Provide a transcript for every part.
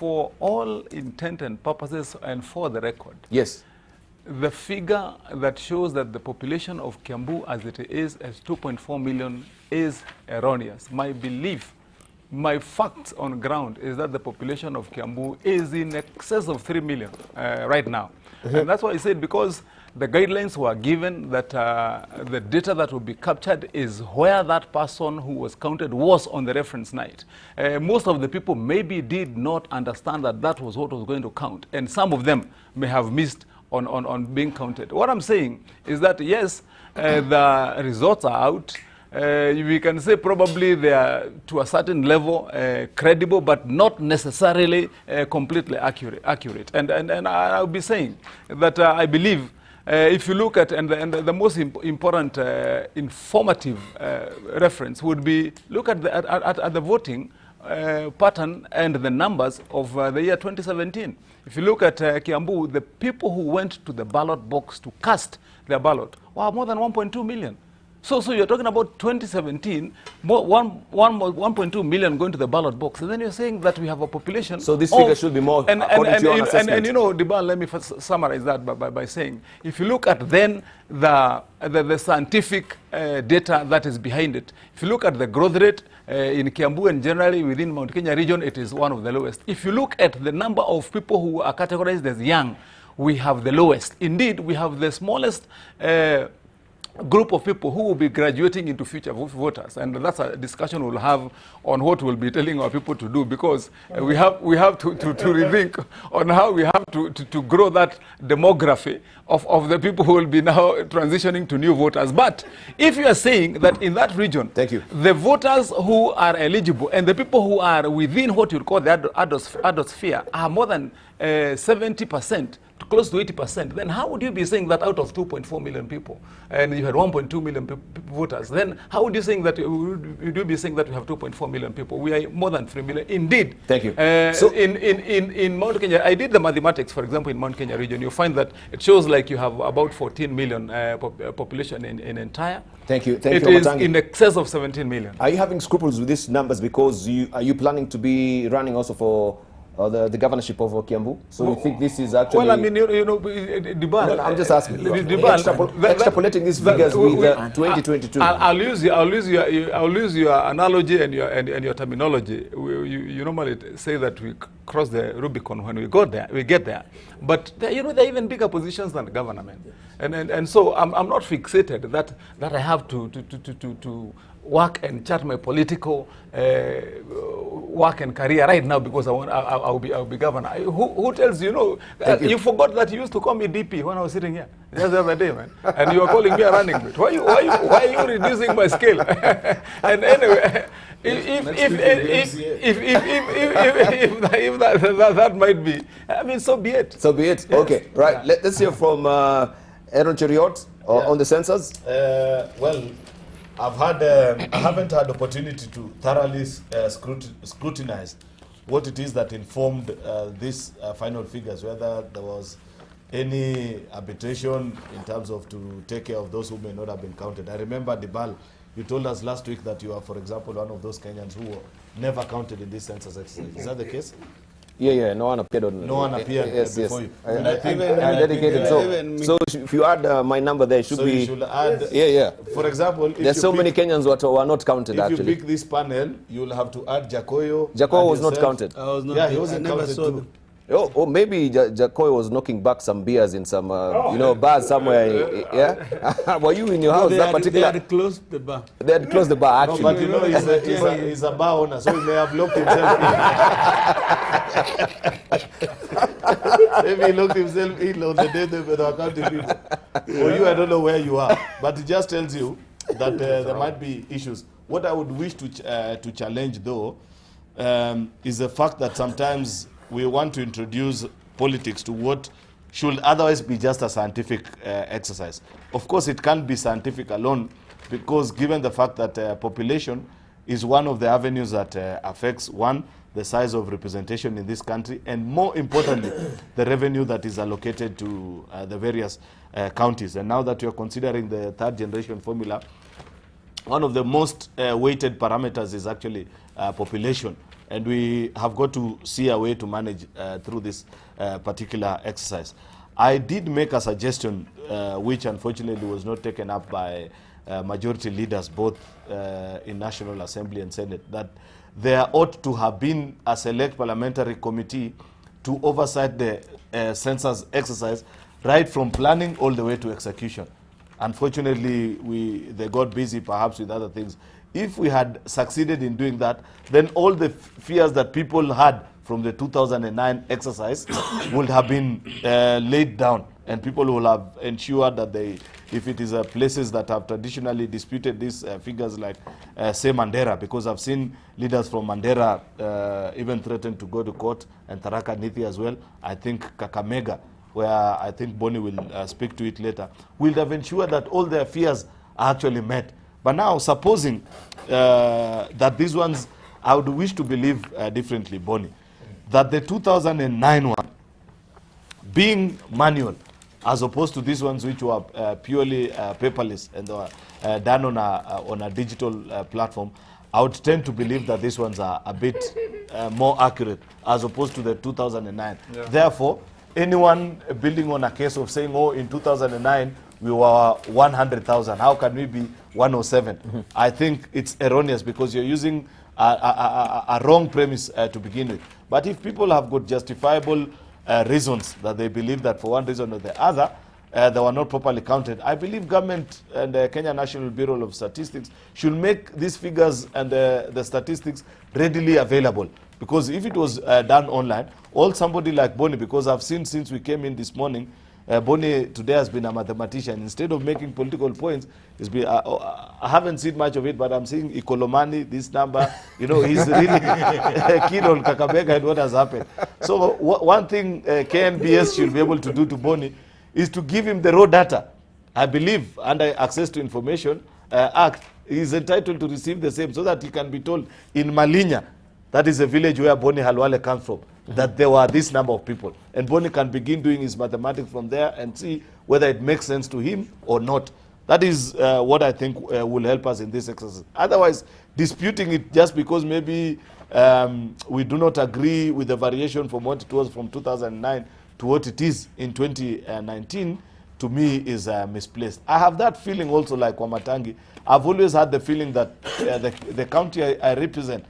for all intent and purposes and for the record, Yes. the figure that shows that the population of Kiambu as it is as 2.4 million is erroneous. My belief, my facts on ground is that the population of Kiambu is in excess of 3 million right now. And that's why I said, because the guidelines were given that the data that will be captured is where that person who was counted was on the reference night. Most of the people maybe did not understand that that was what was going to count, and some of them may have missed on being counted. What I'm saying is that, yes, the results are out. We can say probably they are to a certain level credible, but not necessarily completely accurate. And I'll be saying that I believe if you look at, and the most important informative reference would be, look at the voting pattern and the numbers of the year 2017. If you look at Kiambu, the people who went to the ballot box to cast their ballot were more than 1.2 million. So you're talking about 2017, 1.2 million going to the ballot box, and then you're saying that we have a population. So this figure should be more according to your assessment. And you know, Dibal, let me first summarize that by saying, if you look at then the scientific data that is behind it, if you look at the growth rate in Kiambu and generally within Mount Kenya region, it is one of the lowest. If you look at the number of people who are categorized as young, we have the lowest. Indeed, we have the smallest group of people who will be graduating into future voters, and that's a discussion we'll have on what we'll be telling our people to do, because we have to rethink on how we have to grow that demography of the people who will be now transitioning to new voters. But if you are saying that in that region, thank you, the voters who are eligible and the people who are within what you call the adult sphere are more than 70%, close to 80%, then how would you be saying that out of 2.4 million people, and you had 1.2 million voters, then how would you saying that would you be saying that we have 2.4 million people? We are more than 3 million. Indeed. Thank you. So in Mount Kenya, I did the mathematics, for example, in Mount Kenya region, you find that it shows like you have about 14 million population in entire. Thank you. It is in excess of 17 million. Are you having scruples with these numbers because are you planning to be running also for the governorship of Kiambu? So you think this is actually... Well, I mean, you know, Dibal... I'm just asking. Extrapolating these figures with 2022. I'll use your analogy and your terminology. You normally say that we cross the Rubicon when we get there. But you know, there are even bigger positions than the government. And so I'm not fixated that I have to work and chart my political work and career right now because I'll be governor. Who tells you? Know, you forgot that you used to call me DP when I was sitting here just the other day, man. And you were calling me a running mate. Why are you reducing my scale? And anyway, if that might be, I mean, so be it. So be it. Yes. Okay, right. Yeah. Let's hear from Aaron Cheriot on the census. Well, I haven't had opportunity to thoroughly scrutinize what it is that informed these final figures, whether there was any arbitration in terms of to take care of those who may not have been counted. I remember, Dibal, you told us last week that you are, for example, one of those Kenyans who were never counted in this census exercise. Is that the case? Yeah, no one appeared on. No one appeared before you. I dedicated. So if you add my number there, it should be. You should add. Yeah. For example, there's so many Kenyans who are not counted. If actually, you pick this panel, you'll have to add Jakoyo. Jakoyo was not counted. Yeah, he wasn't counted too. Oh, maybe Jakoyo was knocking back some beers in some, bars somewhere. Yeah. Were you in your house that particular? They had closed the bar. They had closed the bar, actually. No, but you know, he's a bar owner, so he may have locked himself in. Maybe he locked himself in on the day they were counting people. For you, I don't know where you are, but it just tells you that there might be issues. What I would wish to challenge, though, is the fact that sometimes we want to introduce politics to what should otherwise be just a scientific exercise. Of course, it can't be scientific alone, because given the fact that population is one of the avenues that affects, one, the size of representation in this country, and more importantly, the revenue that is allocated to the various counties. And now that you're considering the third generation formula, one of the most weighted parameters is actually population. and we have got to see a way to manage through this particular exercise. I did make a suggestion, which unfortunately was not taken up by majority leaders, both in National Assembly and Senate, that there ought to have been a select parliamentary committee to oversight the census exercise, right from planning all the way to execution. Unfortunately, they got busy perhaps with other things. If we had succeeded in doing that, then all the fears that people had from the 2009 exercise would have been laid down, and people will have ensured that if it is places that have traditionally disputed these figures, like say Mandera, because I've seen leaders from Mandera even threaten to go to court, and Tharaka Nithi as well. I think Kakamega, where I think Bonnie will speak to it later, will have ensured that all their fears are actually met. But now, supposing that these ones, I would wish to believe differently, Bonnie, that the 2009 one, being manual, as opposed to these ones which were purely paperless and done on a digital platform, I would tend to believe that these ones are a bit more accurate as opposed to the 2009. Yeah. Therefore, anyone building on a case of saying, oh, in 2009, we were 100,000, how can we be 107? Mm-hmm. I think it's erroneous, because you're using a wrong premise to begin with. But if people have got justifiable reasons that they believe that for one reason or the other, they were not properly counted, I believe government and the Kenya National Bureau of Statistics should make these figures and the statistics readily available. Because if it was done online, all somebody like Bonnie, because I've seen since we came in this morning, Bonnie today has been a mathematician. Instead of making political points, I haven't seen much of it, but I'm seeing Ikolomani, this number, he's really keen on Kakamega and what has happened. So one thing KNBS should be able to do to Bonnie is to give him the raw data. I believe under Access to Information Act, he is entitled to receive the same, so that he can be told in Malinya, that is a village where Bonnie Halwale comes from, that there were this number of people. And Bonnie can begin doing his mathematics from there and see whether it makes sense to him or not. That is what I think will help us in this exercise. Otherwise, disputing it just because maybe we do not agree with the variation from what it was from 2009 to what it is in 2019, to me is misplaced. I have that feeling also like Wamatang'i. I've always had the feeling that the county I represent,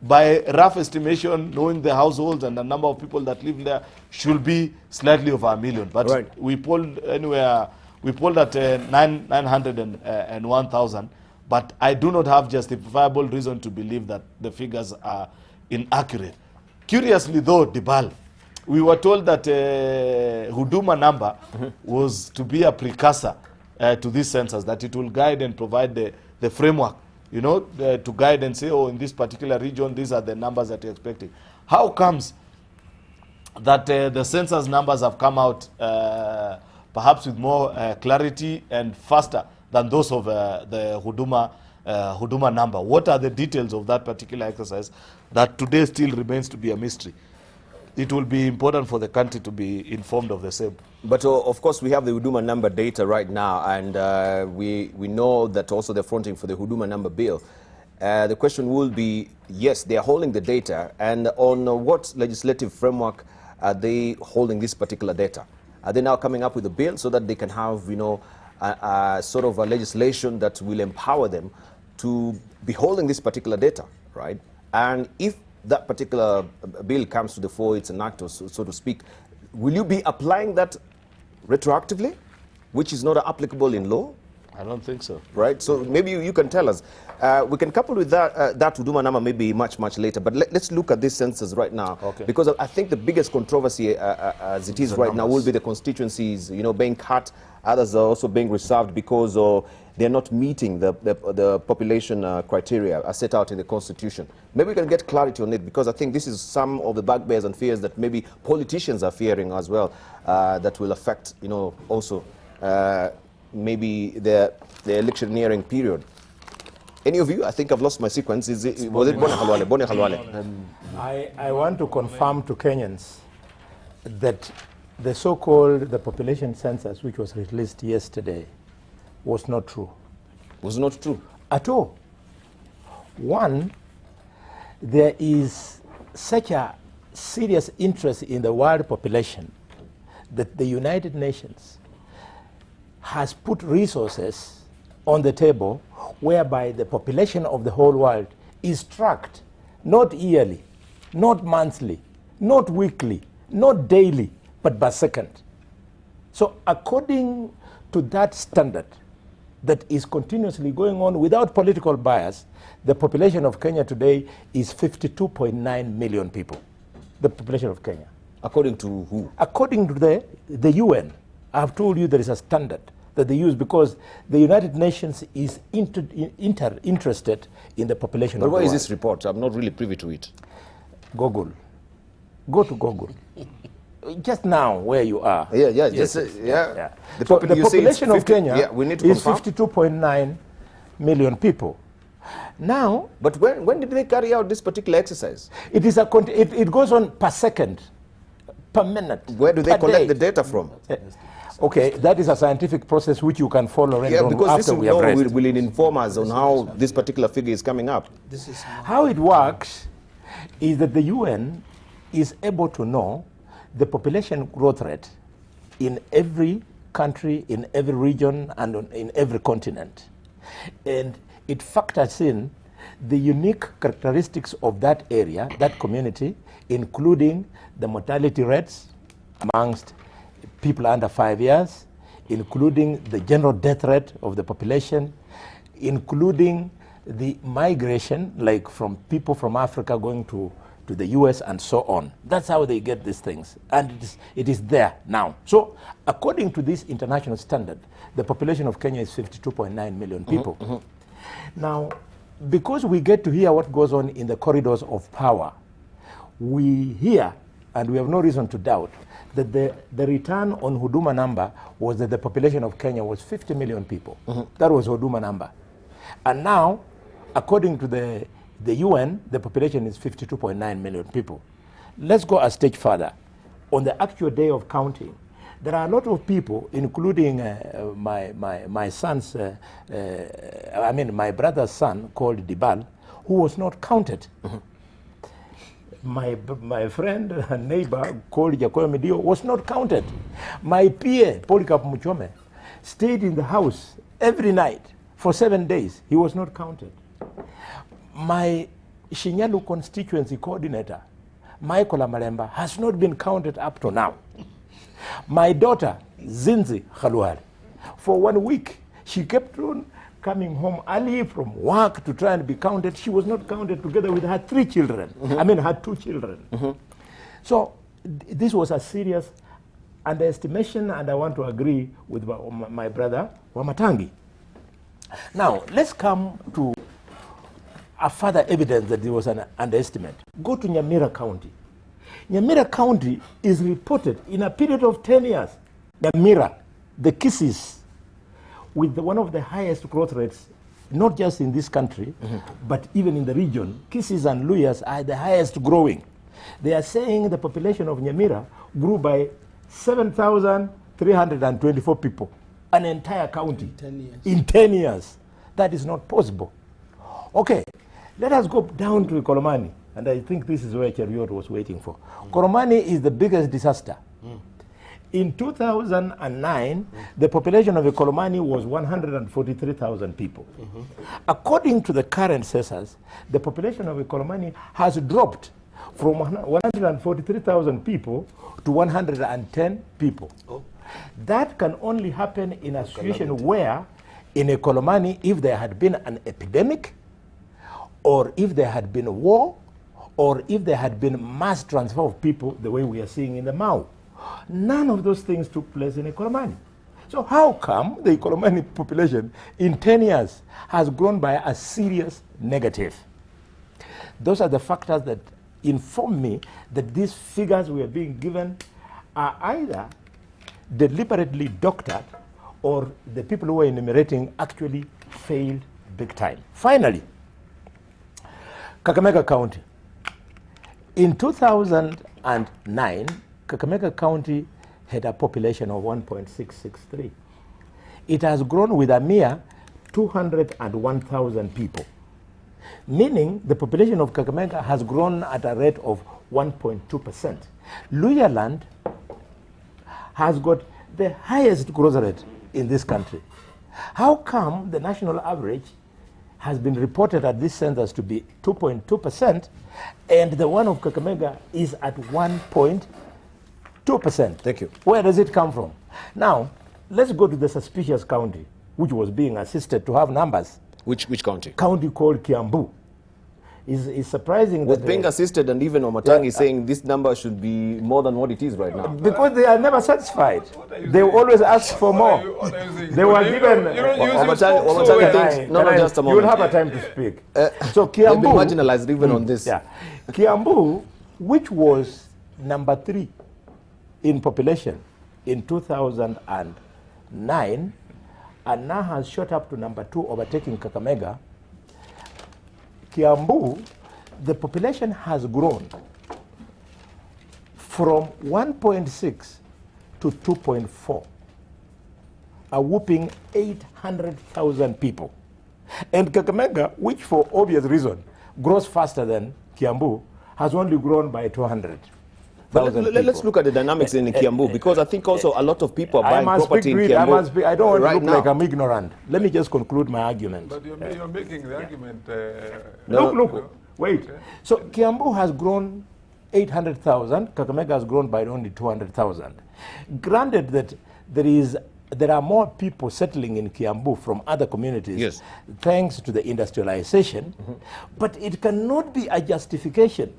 by rough estimation, knowing the households and the number of people that live there, should be slightly over 1 million. But right, we polled at 901,000. But I do not have justifiable reason to believe that the figures are inaccurate. Curiously though, Dibal, we were told that Huduma number was to be a precursor to this census, that it will guide and provide the framework, to guide and say, oh, in this particular region, these are the numbers that you're expecting. How comes that the census numbers have come out perhaps with more clarity and faster than those of the Huduma number? What are the details of that particular exercise that today still remains to be a mystery? It will be important for the country to be informed of the same. But of course, we have the Huduma number data right now, and we know that also they're fronting for the Huduma number bill. The question will be, yes, they are holding the data, and on what legislative framework are they holding this particular data? Are they now coming up with a bill so that they can have, a sort of a legislation that will empower them to be holding this particular data, right? And if that particular bill comes to the fore, it's an act, so to speak, will you be applying that retroactively, which is not applicable in law? I don't think so. Right, so maybe you can tell us. We can couple with that Huduma number maybe much later, but let's look at this census right now. Okay. Because I think the biggest controversy as it is right now will be the constituencies, being cut. Others are also being reserved because they're not meeting the population criteria as set out in the Constitution. Maybe we can get clarity on it, because I think this is some of the bugbears and fears that maybe politicians are fearing as well, that will affect, also maybe the electioneering period. Any of you? I think I've lost my sequence. Was it Boni Halwale? I want to confirm to Kenyans that the so-called population census, which was released yesterday, was not true. Was not true? At all. One, there is such a serious interest in the world population that the United Nations has put resources on the table whereby the population of the whole world is tracked, not yearly, not monthly, not weekly, not daily, but by second. So according to that standard that is continuously going on without political bias, the population of Kenya today is 52.9 million people, the population of Kenya. According to who? According to the UN. I've told you there is a standard that they use because the United Nations is interested in the population of the world. But what is this report? I'm not really privy to it. Google. Go to Google. Just now, where you are. Yeah. The So population of Kenya we need to is confirm. 52.9 million people. Now, But when did they carry out this particular exercise? it is it goes on per second, per minute. Where do they per collect day. the data from? Okay, that is a scientific process which you can follow Yeah, because this after we have read. will inform us on how this particular figure is coming up. How it works is that the UN is able to know the population growth rate in every country, in every region, and in every continent. And it factors in the unique characteristics of that area, that community, including the mortality rates amongst people under 5 years, including the general death rate of the population, including the migration, like from people from Africa going to the US and so on. That's how they get these things. And it is there now. So according to this international standard, the population of Kenya is 52.9 million people. Now, because we get to hear what goes on in the corridors of power, we hear, and we have no reason to doubt, that the return on Huduma number was that the population of Kenya was 50 million people. That was Huduma number. And now, according to the UN, the population is 52.9 million people. Let's go a stage further. On the actual day of counting, there are a lot of people, including my son's, my brother's son called Dibal, who was not counted. My friend and neighbor called Jacoyo Medio was not counted. My PA, Polycarp Muchome, stayed in the house every night for 7 days. He was not counted. My Shinyalu constituency coordinator, Michael Amalemba, has not been counted up to now. My daughter, Zinzi Khaluhari, for 1 week, she kept on coming home early from work to try and be counted. She was not counted together with her 3 children. Her 2 children. So this was a serious underestimation, and I want to agree with my brother Wamatang'i. Now, let's come to a further evidence that there was an underestimate. Go to Nyamira County. Nyamira County is reported in a period of 10 years. Nyamira, the Kisses, with one of the highest growth rates, not just in this country, but even in the region. Kisses and Luyas are the highest growing. They are saying the population of Nyamira grew by 7,324 people, an entire county. In 10 years. That is not possible. Okay, let us go down to Ikolomani, and I think this is where Cheriot was waiting for. Koromani is the biggest disaster. In 2009, the population of Ikolomani was 143,000 people. According to the current census, the population of Ikolomani has dropped from 143,000 people to 110 people. That can only happen in a situation where, in Ikolomani, if there had been an epidemic, or if there had been a war, or if there had been mass transfer of people the way we are seeing in the Mau. None of those things took place in Ikolomani. So how come the Ikolomani population in 10 years has grown by a serious negative? Those are the factors that inform me that these figures we are being given are either deliberately doctored or the people who are enumerating actually failed big time. Finally, Kakamega County. In 2009, Kakamega County had a population of 1.663. It has grown with a mere 201,000 people. meaning the population of Kakamega has grown at a rate of 1.2%. Luhyaland has got the highest growth rate in this country. How come the national average has been reported at this census to be 2.2%, and the one of Kakamega is at 1.2%? Thank you. Where does it come from? Now, let's go to the suspicious county, which was being assisted to have numbers. Which county? County called Kiambu. It's surprising With that being assisted, and even Wamatang'i is saying this number should be more than what it is right now. because they are never satisfied. They always ask for more. They were given. Wamatang'i thinks, no, just a moment. You will have a time to speak. So They've been Kiambu, marginalized even on this. yeah, Kiambu, which was number 3 in population in 2009, and now has shot up to number 2, overtaking Kakamega. Kiambu, the population has grown from 1.6 to 2.4, a whooping 800,000 people. And Kakamega, which for obvious reason grows faster than Kiambu, has only grown by 200,000 But let's look at the dynamics in Kiambu, because I think also a lot of people are buying property in Kiambu. I don't want right to look now. like I'm ignorant. Let me just conclude my argument. But you're making the argument. Look, wait. So Kiambu has grown 800,000. Kakamega has grown by only 200,000. Granted that there are more people settling in Kiambu from other communities, Yes, thanks to the industrialization, but it cannot be a justification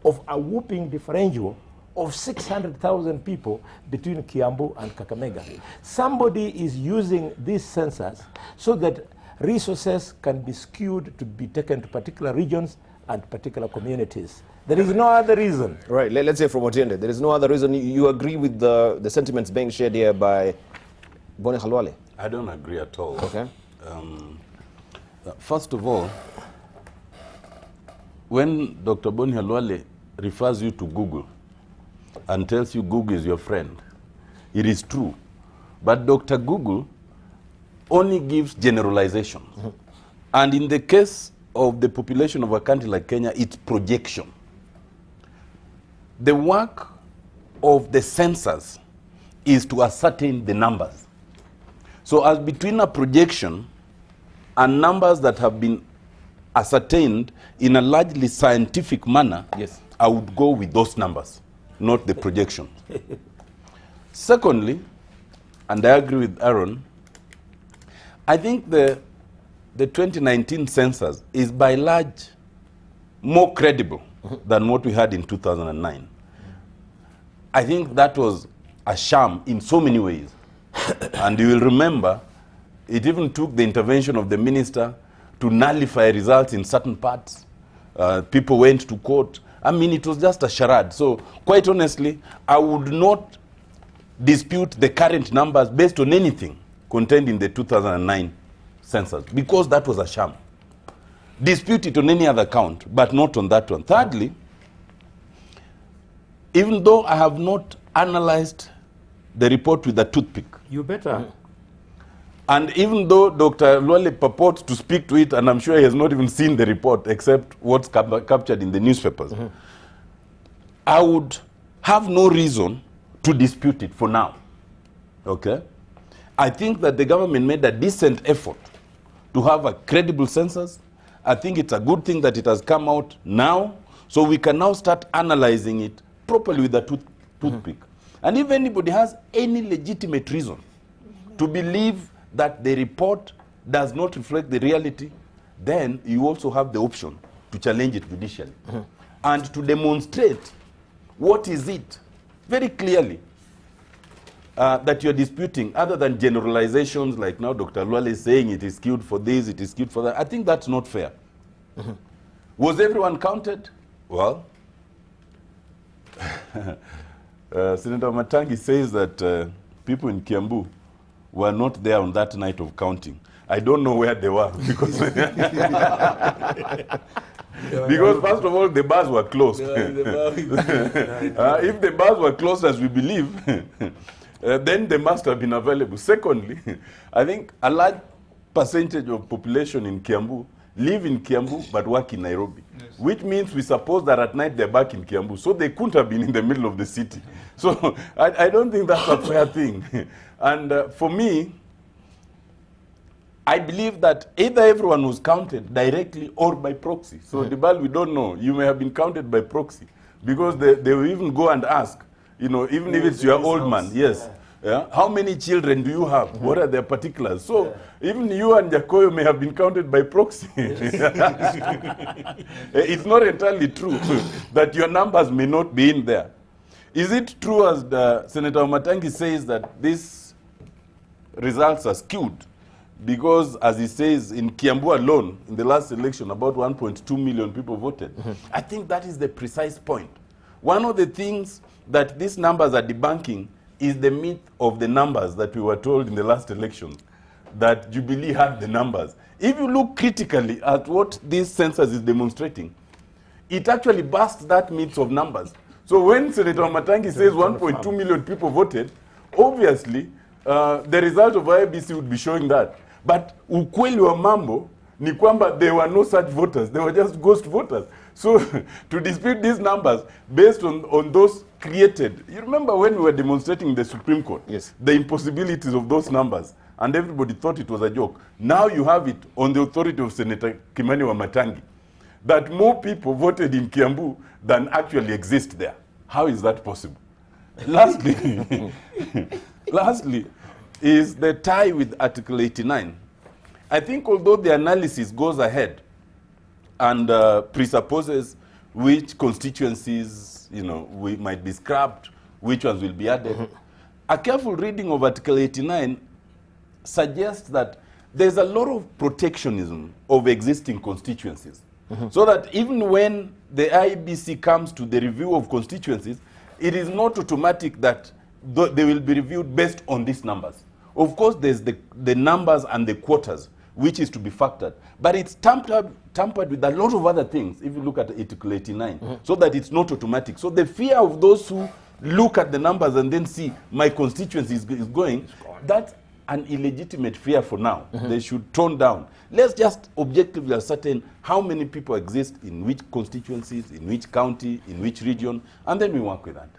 of a whooping differential of 600,000 people between Kiambu and Kakamega. Somebody is using this census so that resources can be skewed to be taken to particular regions and particular communities. There is no other reason. Right, let's say from Otiende, there is no other reason. You agree with the sentiments being shared here by Boni Khalwale? I don't agree at all. Okay. First of all, when Dr. Boni Khalwale refers you to Google and tells you Google is your friend, it is true. But Dr. Google only gives generalization. And in the case of the population of a country like Kenya, it's projection. The work of the census is to ascertain the numbers. So as between a projection and numbers that have been ascertained in a largely scientific manner, Yes, I would go with those numbers, not the projection. Secondly, and I agree with Aaron, I think the 2019 census is by large more credible than what we had in 2009. I think that was a sham in so many ways. And you will remember, it even took the intervention of the minister to nullify results in certain parts. People went to court. I mean, it was just a charade. So, quite honestly, I would not dispute the current numbers based on anything contained in the 2009 census, because that was a sham. Dispute it on any other count, but not on that one. Thirdly, even though I have not analyzed the report with a toothpick, You better. and even though Dr. Lwale purports to speak to it, and I'm sure he has not even seen the report except what's captured in the newspapers, I would have no reason to dispute it for now. Okay? I think that the government made a decent effort to have a credible census. I think it's a good thing that it has come out now, so we can now start analyzing it properly with a toothpick. And if anybody has any legitimate reason to believe that the report does not reflect the reality, then you also have the option to challenge it judicially and to demonstrate what is it very clearly that you're disputing, other than generalizations like now Dr. Lwale is saying it is skewed for this, it is skewed for that. I think that's not fair. Was everyone counted? Well, Senator Wamatang'i says that people in Kiambu were not there on that night of counting. I don't know where they were because because first of all, the bars were closed. If the bars were closed as we believe, then they must have been available. Secondly, I think a large percentage of population in Kiambu live in Kiambu but work in Nairobi. Yes. Which means we suppose that at night they're back in Kiambu. So they couldn't have been in the middle of the city. So I don't think that's a fair thing. And for me, I believe that either everyone was counted directly or by proxy. So Dibal, we don't know. You may have been counted by proxy because they will even go and ask, you know, even if it's your old man, yes. Yeah. How many children do you have? What are their particulars? So even you and Jacoyo may have been counted by proxy. It's not entirely true that your numbers may not be in there. Is it true, as Senator Wamatang'i says, that these results are skewed? Because, as he says, in Kiambu alone, in the last election, about 1.2 million people voted. I think that is the precise point. One of the things that these numbers are debunking is the myth of the numbers that we were told in the last election, that Jubilee had the numbers. If you look critically at what this census is demonstrating, it actually busts that myth of numbers. So when Senator Wamatang'i says 1.2 million people voted, obviously, the result of IEBC would be showing that. But ukweli wa mambo ni kwamba there were no such voters. They were just ghost voters. So to dispute these numbers based on those created, you remember when we were demonstrating in the Supreme Court, yes, the impossibilities of those numbers, and everybody thought it was a joke. Now you have it on the authority of Senator Kimani Wamatang'i, that more people voted in Kiambu than actually exist there. How is that possible? Lastly, lastly, is the tie with Article 89. I think although the analysis goes ahead and presupposes which constituencies, you know, we might be scrapped, which ones will be added, a careful reading of Article 89 suggests that there's a lot of protectionism of existing constituencies. So that even when the IEBC comes to the review of constituencies, it is not automatic that they will be reviewed based on these numbers. Of course, there's the numbers and the quotas, which is to be factored. But it's tampered with a lot of other things, if you look at Article 89, so that it's not automatic. So the fear of those who look at the numbers and then see my constituency is going, that's an illegitimate fear for now. They should tone down. Let's just objectively ascertain how many people exist in which constituencies, in which county, in which region, and then we work with that.